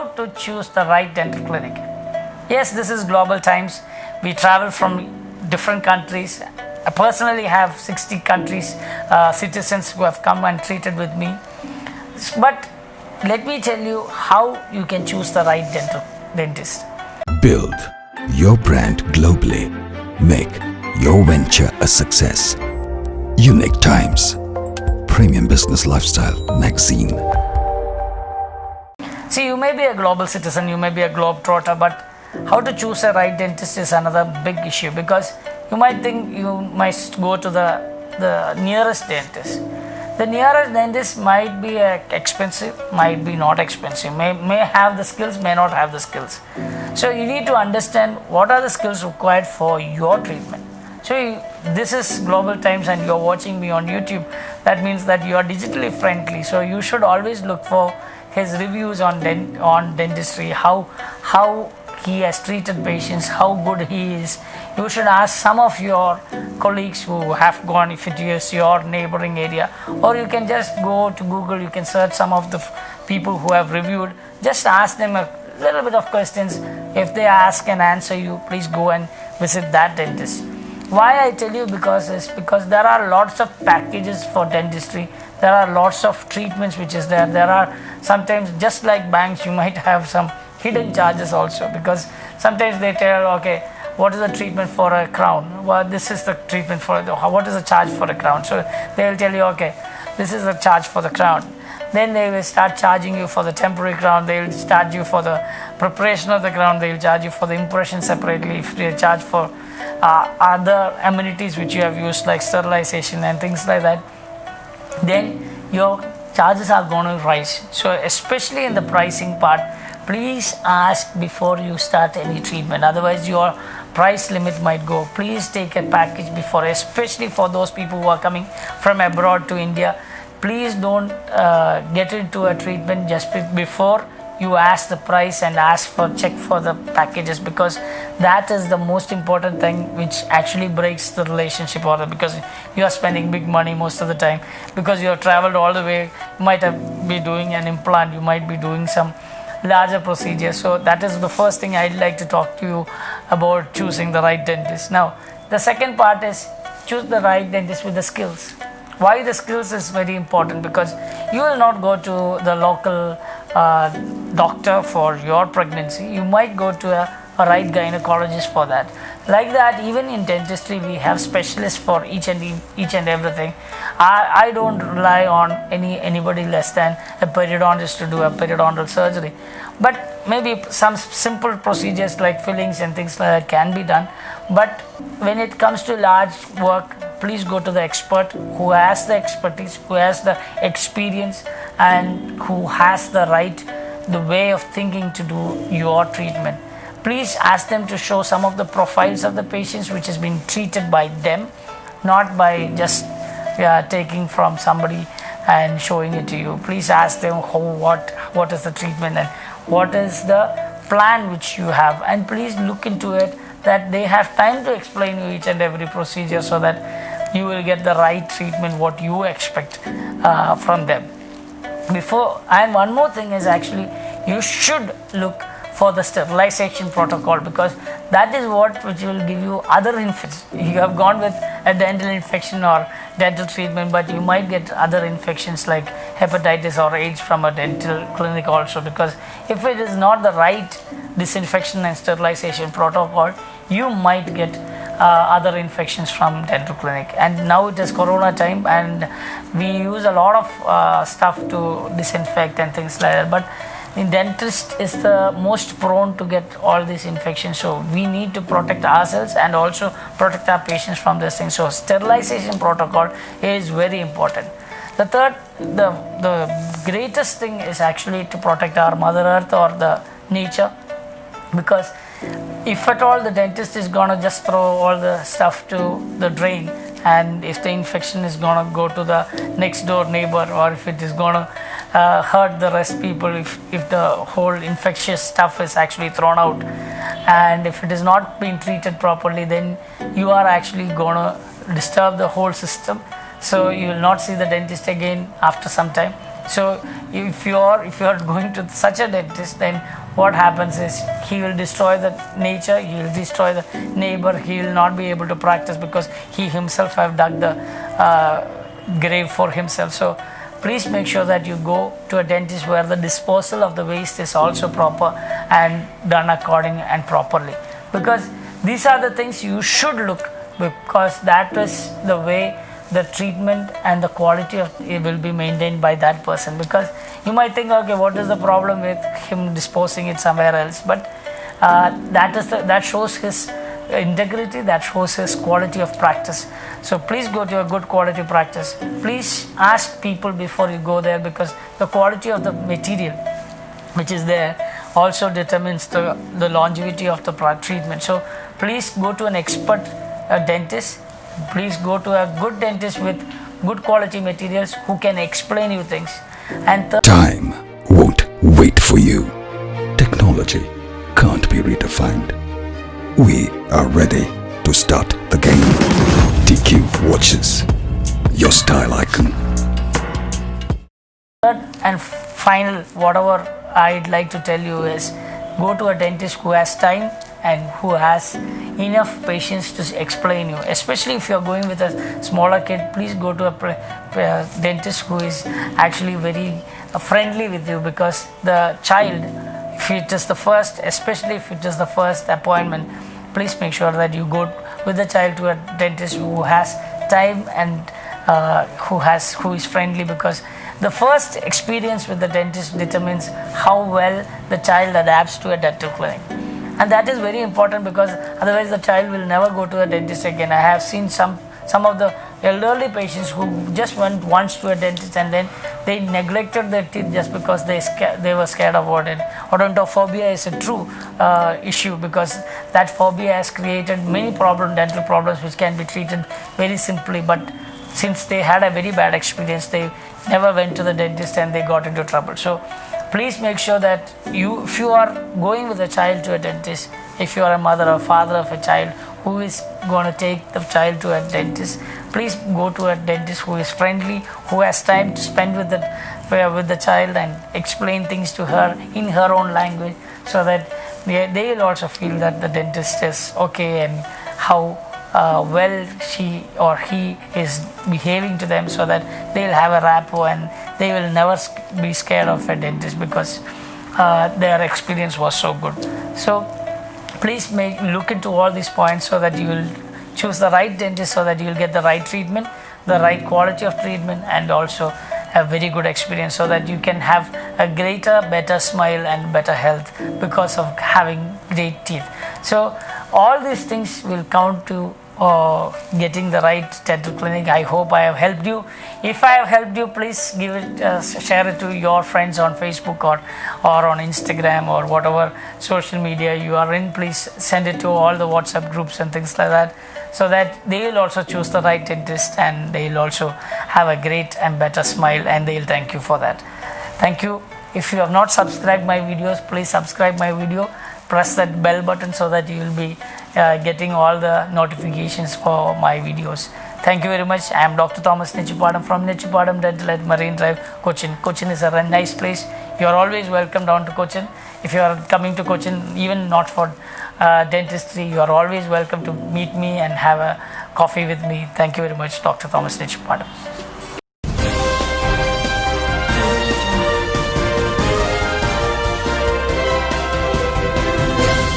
how to choose the right dental clinic. Yes, this is global times. We travel from different countries. I personally have 60 countries, citizens who have come and treated with me. But let me tell you how you can choose the right dentist. Build your brand globally. Make your venture a success. Unique Times, Premium Business Lifestyle Magazine. See, you may be a global citizen, you may be a globetrotter, but how to choose a right dentist is another big issue, because you might think you must go to the nearest dentist. The nearest dentist might be expensive, might be not expensive, may have the skills, may not have the skills. So you need to understand what are the skills required for your treatment. So this is global times and you're watching me on YouTube. That means that you are digitally friendly. So you should always look for his reviews on dentistry, how he has treated patients, how good he is. You should ask some of your colleagues who have gone, if it is your neighboring area, or you can just go to Google, you can search some of the people who have reviewed. Just ask them a little bit of questions. If they ask and answer you, please go and visit that dentist. Why I tell you because there are lots of packages for dentistry. There are lots of treatments which is there. There are sometimes, just like banks, you might have some hidden charges also, because sometimes they tell, okay, what is the treatment for a crown? Well, this is the treatment for what is the charge for a crown? So they will tell you, okay, this is the charge for the crown. Then they will start charging you for the temporary crown. They will charge you for the preparation of the crown. They will charge you for the impression separately. If they charge for other amenities which you have used, like sterilization and things like that, then your charges are going to rise. So especially in the pricing part, please ask before you start any treatment. Otherwise your price limit might go. Please take a package before, especially for those people who are coming from abroad to India. Please don't get into a treatment just before you ask the price and check for the packages, because that is the most important thing which actually breaks the relationship, or because you are spending big money most of the time, because you have traveled all the way. You might be doing an implant, you might be doing some larger procedures. So that is the first thing I'd like to talk to you about, choosing the right dentist. Now the second part is choose the right dentist with the skills. Why the skills is very important? Because you will not go to the local doctor for your pregnancy. You might go to a right gynecologist for that. Like that, even in dentistry we have specialists for each and everything. I don't rely on anybody less than a periodontist to do a periodontal surgery, but maybe some simple procedures like fillings and things like that can be done. But when it comes to large work, please go to the expert who has the expertise, who has the experience, and who has the way of thinking to do your treatment. Please ask them to show some of the profiles of the patients which has been treated by them, not by just taking from somebody and showing it to you. Please ask them what is the treatment and what is the plan which you have, and please look into it, that they have time to explain you each and every procedure, so that you will get the right treatment what you expect from them. And one more thing is, actually you should look for the sterilization protocol, because that is which will give you other infections. You have gone with a dental infection or dental treatment, but you might get other infections like hepatitis or AIDS from a dental clinic also, because if it is not the right disinfection and sterilization protocol, you might get other infections from dental clinic. And now it is corona time and we use a lot of stuff to disinfect and things like that, but the dentist is the most prone to get all these infections. So we need to protect ourselves and also protect our patients from this thing. So sterilization protocol is very important. The third, the greatest thing is actually to protect our Mother Earth or the nature, because if at all the dentist is gonna just throw all the stuff to the drain, and if the infection is gonna go to the next door neighbor, or if it is gonna hurt the rest people, if the whole infectious stuff is actually thrown out, and if it is not being treated properly, then you are actually gonna disturb the whole system. So you will not see the dentist again after some time. So if you are going to such a dentist, then what happens is he will destroy the nature, he will destroy the neighbor, he will not be able to practice because he himself have dug the grave for himself. So please make sure that you go to a dentist where the disposal of the waste is also proper and done according and properly, because these are the things you should look, because that is the way the treatment and the quality of it will be maintained by that person. Because you might think, okay, what is the problem with him disposing it somewhere else, but that shows his integrity, that shows his quality of practice. So please go to a good quality practice. Please ask people before you go there, because the quality of the material which is there also determines the longevity of the treatment. So please go to an expert dentist. Please go to a good dentist with good quality materials who can explain you things. And Time won't wait for you. Technology can't be redefined. We are ready to start the game. TQ Watches, your style icon. third and final, whatever I'd like to tell you is, go to a dentist who has time and who has enough patience to explain you. Especially if you're going with a smaller kid, please go to a dentist who is actually very friendly with you, because the child, if it is the first, especially if it is the first appointment, please make sure that you go with the child to a dentist who has time and who is friendly, because the first experience with the dentist determines how well the child adapts to a dental clinic. And that is very important, because otherwise the child will never go to a dentist again. I have seen some of the elderly patients who just went once to a dentist and then they neglected their teeth just because they were scared about it. Odontophobia is a true issue, because that phobia has created many dental problems which can be treated very simply, but since they had a very bad experience, they never went to the dentist and they got into trouble. So please make sure that if you are going with a child to a dentist, if you are a mother or father of a child who is going to take the child to a dentist, please go to a dentist who is friendly, who has time to spend with the child and explain things to her in her own language, so that they will also feel that the dentist is okay and how well she or he is behaving to them, so that they will have a rapport and they will never be scared of a dentist, because their experience was so good. So please look into all these points so that you will choose the right dentist, so that you will get the right treatment, the right quality of treatment, and also a very good experience, so that you can have a better smile and better health because of having great teeth. So all these things will count to getting the right dental clinic. I hope I have helped you. If I have helped you, please share it to your friends on Facebook or on Instagram or whatever social media you are in. Please send it to all the WhatsApp groups and things like that, so that they will also choose the right dentist and they will also have a great and better smile, and they will thank you for that. Thank you. If you have not subscribed my videos, please subscribe my video. Press that bell button so that you will be getting all the notifications for my videos. Thank you very much. I am Dr. Thomas Nechipadam from Nechipadam Dental at Marine Drive, Cochin. Cochin is a nice place. You are always welcome down to Cochin. If you are coming to Cochin, even not for dentistry, you are always welcome to meet me and have a coffee with me. Thank you very much, Dr. Thomas Nechipadam.